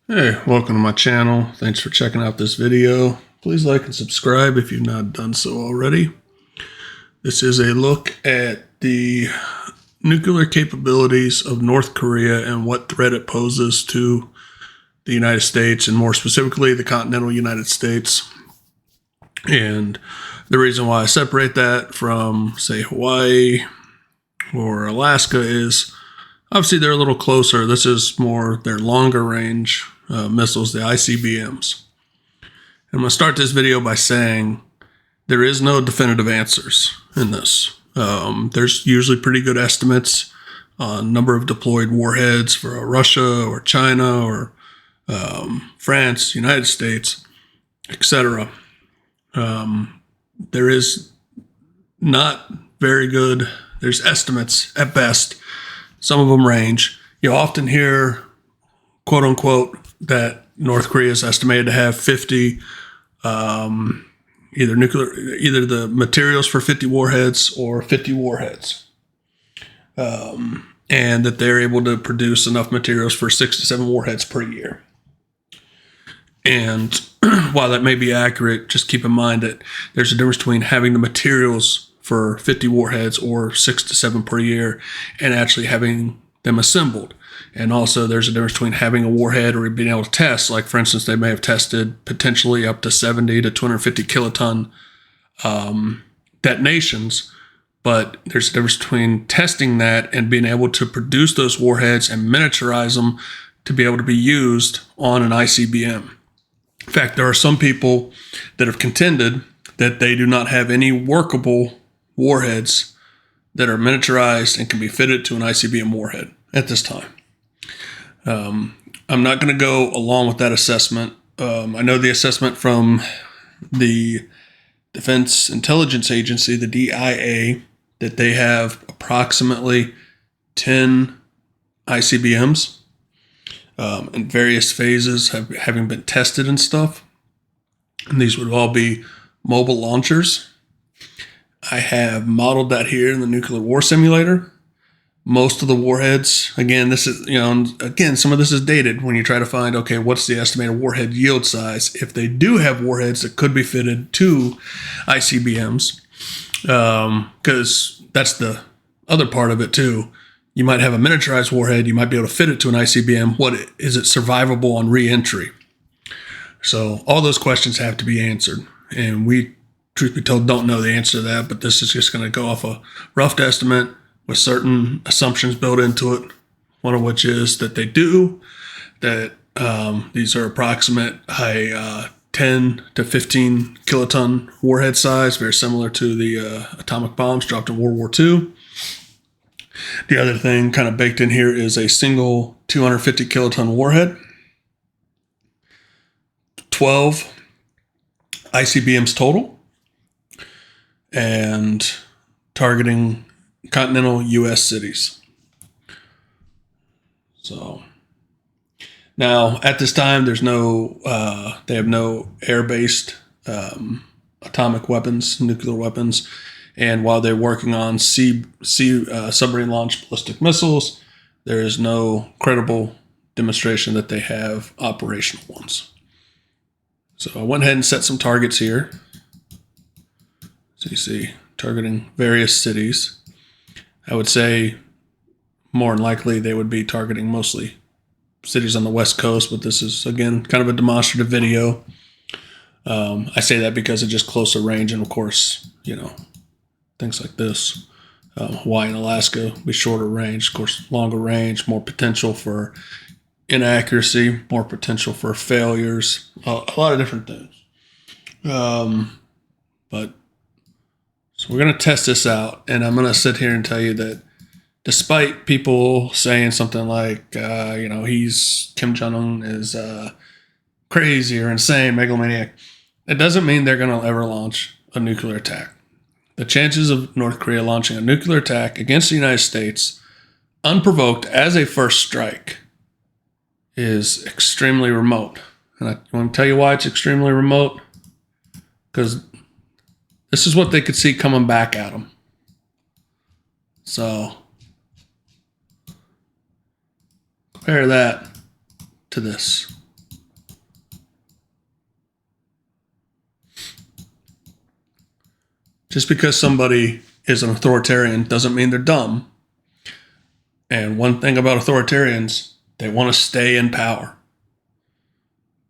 Hey, welcome to my channel. Thanks for checking out this video. Please like and subscribe if you've not done so already. This is a look at the nuclear capabilities of North Korea and what threat it poses to the United States, and more specifically the continental United States. And the reason why I separate that from, say, Hawaii or Alaska is obviously they're a little closer. This is more their longer range missiles, the ICBMs. I'm going to start this video by saying there is no definitive answers in this. There's usually pretty good estimates on number of deployed warheads for Russia or China or France, United States, etc. There is not very good. There's estimates at best. Some of them range. You often hear, quote unquote, that North Korea is estimated to have 50 either the materials for 50 warheads or 50 warheads. And that they're able to produce enough materials for 6 to 7 warheads per year. And while that may be accurate, just keep in mind that there's a difference between having the materials for 50 warheads or 6 to 7 per year and actually having them assembled. And also there's a difference between having a warhead or being able to test, like for instance, they may have tested potentially up to 70 to 250 kiloton detonations. But there's a difference between testing that and being able to produce those warheads and miniaturize them to be able to be used on an ICBM. In fact, there are some people that have contended that they do not have any workable warheads that are miniaturized and can be fitted to an ICBM warhead at this time. I'm not going to go along with that assessment. I know the assessment from the Defense Intelligence Agency, the DIA, that they have approximately 10 ICBMs in various phases having been tested and stuff. And these would all be mobile launchers. I have modeled that here in the nuclear war simulator. Most of the warheads, again, this is, some of this is dated when you try to find, okay, what's the estimated warhead yield size? If they do have warheads that could be fitted to ICBMs, because that's the other part of it too. You might have a miniaturized warhead, you might be able to fit it to an ICBM. Is it survivable on re-entry? So all those questions have to be answered. And we, truth be told, don't know the answer to that, but this is just going to go off a rough estimate with certain assumptions built into it, one of which is that they do, that these are approximate 10 to 15 kiloton warhead size, very similar to the atomic bombs dropped in World War II. The other thing kind of baked in here is a single 250 kiloton warhead, 12 ICBMs total, and targeting continental U.S. cities. So now at this time, there's no, they have no air-based atomic weapons, nuclear weapons. And while they're working on submarine-launched ballistic missiles, there is no credible demonstration that they have operational ones. So I went ahead and set some targets here. So you see, targeting various cities. I would say more than likely they would be targeting mostly cities on the West Coast, but this is, again, kind of a demonstrative video. I say that because of just closer range, and of course, things like this. Hawaii and Alaska be shorter range, of course, longer range, more potential for inaccuracy, more potential for failures, a lot of different things. But so we're going to test this out, and I'm going to sit here and tell you that despite people saying something like, Kim Jong-un is crazy or insane, megalomaniac, it doesn't mean they're going to ever launch a nuclear attack. The chances of North Korea launching a nuclear attack against the United States unprovoked as a first strike is extremely remote. And I want to tell you why it's extremely remote. Because this is what they could see coming back at them. So compare that to this. Just because somebody is an authoritarian doesn't mean they're dumb. And one thing about authoritarians, they want to stay in power.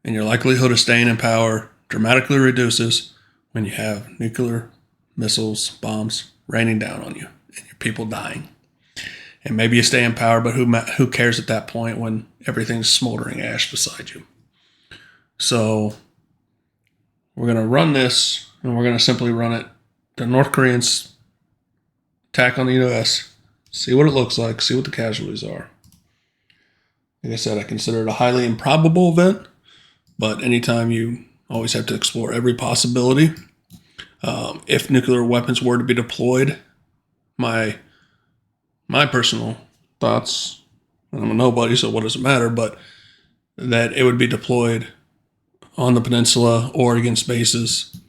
And your likelihood of staying in power dramatically reduces when you have nuclear missiles, bombs raining down on you and your people dying. And maybe you stay in power, but who cares at that point when everything's smoldering ash beside you? So we're going to run this, and we're going to simply run it. The North Koreans attack on the U.S., see what it looks like, see what the casualties are. Like I said, I consider it a highly improbable event, but anytime you always have to explore every possibility. If nuclear weapons were to be deployed, my personal thoughts, I'm a nobody, so what does it matter, but that it would be deployed on the peninsula or against bases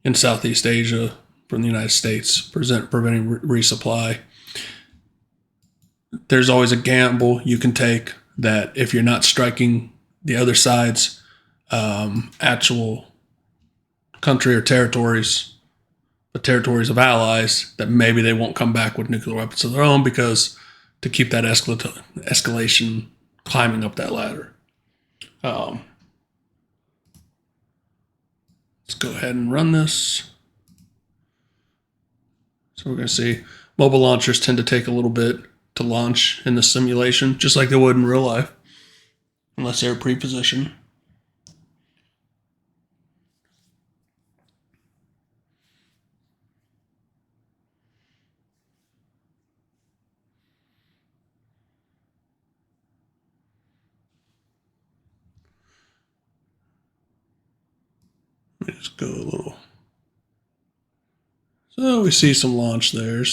in Southeast Asia from the United States, preventing resupply. There's always a gamble you can take that if you're not striking the other side's actual country or territories, the territories of allies, that maybe they won't come back with nuclear weapons of their own, because to keep that escalation climbing up that ladder. Let's go ahead and run this. So we're going to see mobile launchers tend to take a little bit to launch in the simulation, just like they would in real life, unless they're pre-positioned. Let me just go a little. So we see some launch there.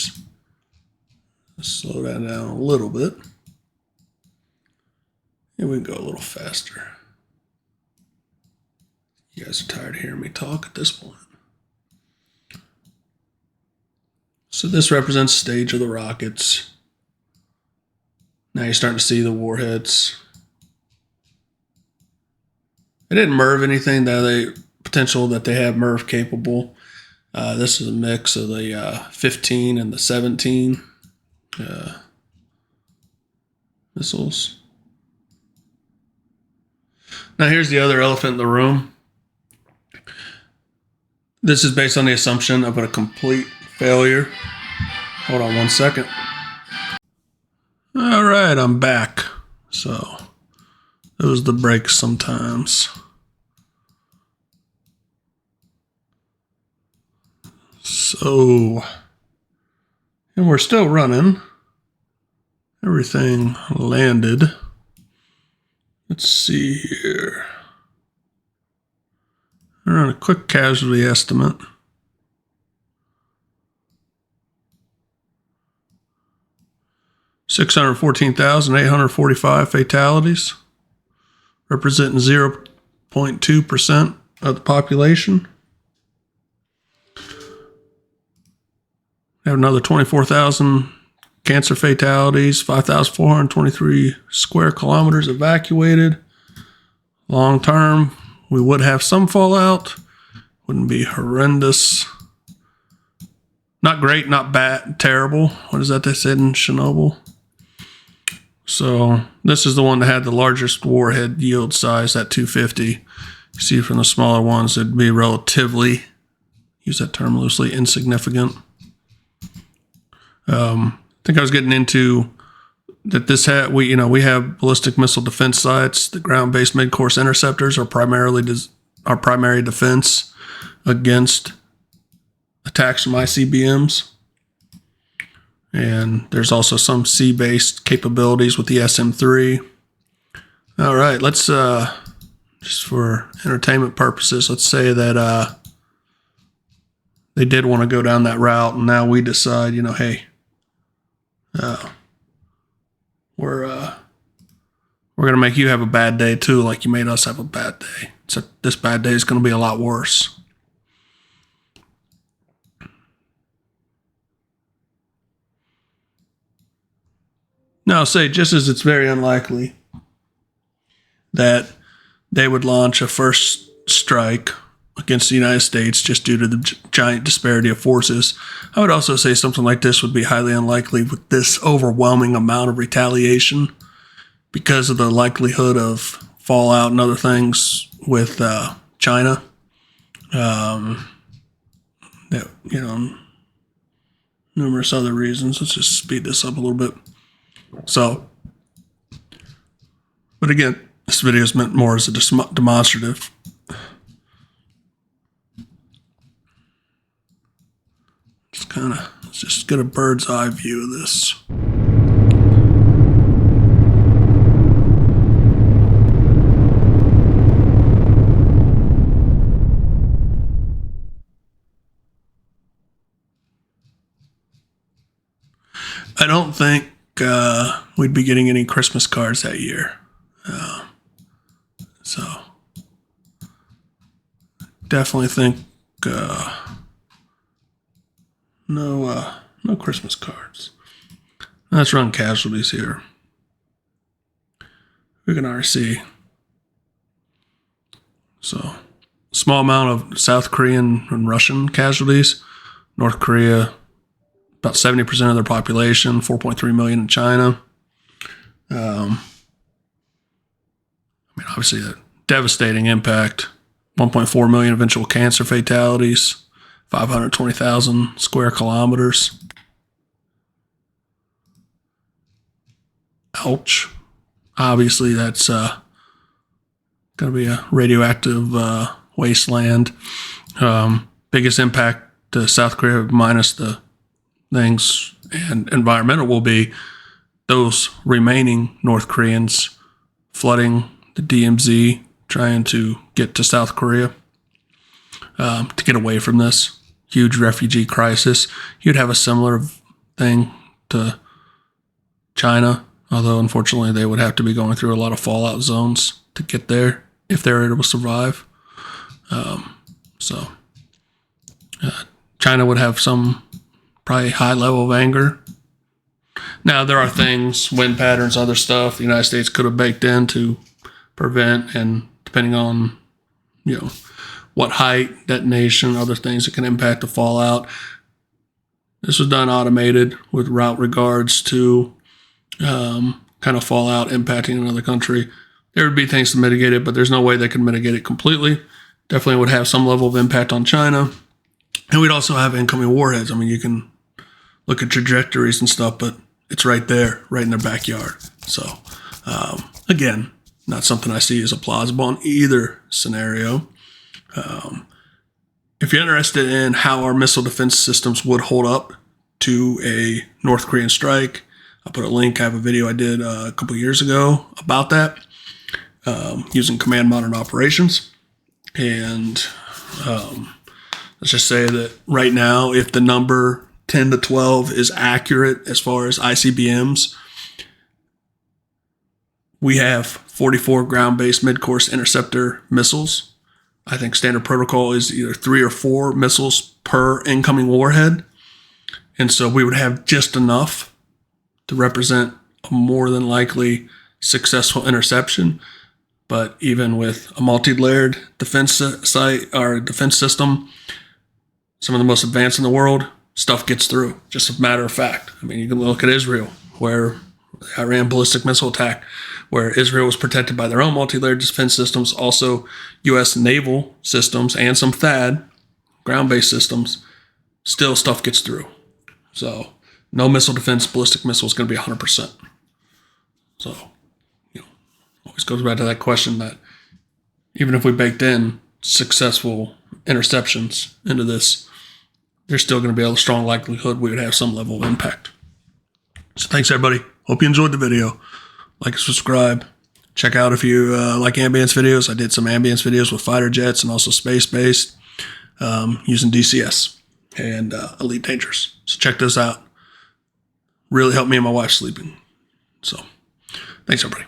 Let's slow that down a little bit. And we can go a little faster. You guys are tired of hearing me talk at this point. So this represents stage of the rockets. Now you're starting to see the warheads. They didn't MIRV anything, potential that they have MIRV capable. This is a mix of the 15 and the 17 missiles. Now here's the other elephant in the room. This is based on the assumption of a complete failure. Hold on one second. All right, I'm back. So those the breaks sometimes. So, and we're still running. Everything landed. Let's see here. I'll run a quick casualty estimate. $614,845 fatalities, representing 0.2% of the population. We have another 24,000 cancer fatalities, 5,423 square kilometers evacuated. Long term, we would have some fallout. Wouldn't be horrendous. Not great, not bad, terrible. What is that they said in Chernobyl? So this is the one that had the largest warhead yield size at 250. You see from the smaller ones, it'd be relatively, use that term loosely, insignificant. I think I was getting into that this we have ballistic missile defense sites. The ground-based mid-course interceptors are our primary defense against attacks from ICBMs. And there's also some sea-based capabilities with the SM-3. All right, let's just for entertainment purposes, let's say that they did want to go down that route, and now we decide, hey, we're gonna make you have a bad day too, like you made us have a bad day. So this bad day is gonna be a lot worse. Now, say just as it's very unlikely that they would launch a first strike against the United States just due to the giant disparity of forces. I would also say something like this would be highly unlikely with this overwhelming amount of retaliation because of the likelihood of fallout and other things with China. That, numerous other reasons. Let's just speed this up a little bit. So, but again, this video is meant more as a demonstrative. Let's just get a bird's eye view of this. I don't think we'd be getting any Christmas cards that year. So definitely think no Christmas cards. Let's run casualties here. We can already see. So small amount of South Korean and Russian casualties. North Korea, about 70% of their population, 4.3 million in China. Obviously a devastating impact. 1.4 million eventual cancer fatalities, 520,000 square kilometers. Ouch. Obviously that's going to be a radioactive wasteland. Biggest impact to South Korea minus the things and environmental will be those remaining North Koreans flooding the DMZ, trying to get to South Korea to get away from this huge refugee crisis. You'd have a similar thing to China, although unfortunately they would have to be going through a lot of fallout zones to get there if they're able to survive. China would have some probably high level of anger. Now, there are things, wind patterns, other stuff the United States could have baked in to prevent, and depending on, what height, detonation, other things that can impact the fallout. This was done automated without regards to kind of fallout impacting another country. There would be things to mitigate it, but there's no way they could mitigate it completely. Definitely would have some level of impact on China. And we'd also have incoming warheads. You can look at trajectories and stuff, but it's right there, right in their backyard. So, again, not something I see as a plausible in either scenario. If you're interested in how our missile defense systems would hold up to a North Korean strike, I'll put a link. I have a video I did a couple years ago about that, using command modern operations. And let's just say that right now, if the number 10 to 12 is accurate as far as ICBMs, we have 44 ground-based mid-course interceptor missiles. I think standard protocol is either 3 or 4 missiles per incoming warhead. And so we would have just enough to represent a more than likely successful interception. But even with a multi-layered defense system, some of the most advanced in the world, stuff gets through. Just a matter of fact. You can look at Israel, where the Iran ballistic missile attack, where Israel was protected by their own multi-layered defense systems, also U.S. naval systems, and some THAAD, ground-based systems. Still, stuff gets through. So, no missile defense, ballistic missile is going to be 100%. So, always goes back to that question that even if we baked in successful interceptions into this, there's still going to be a strong likelihood we would have some level of impact. So thanks, everybody. Hope you enjoyed the video. Like and subscribe. Check out if you like ambience videos. I did some ambience videos with fighter jets and also space-based using DCS and Elite Dangerous. So check those out. Really helped me and my wife sleeping. So thanks, everybody.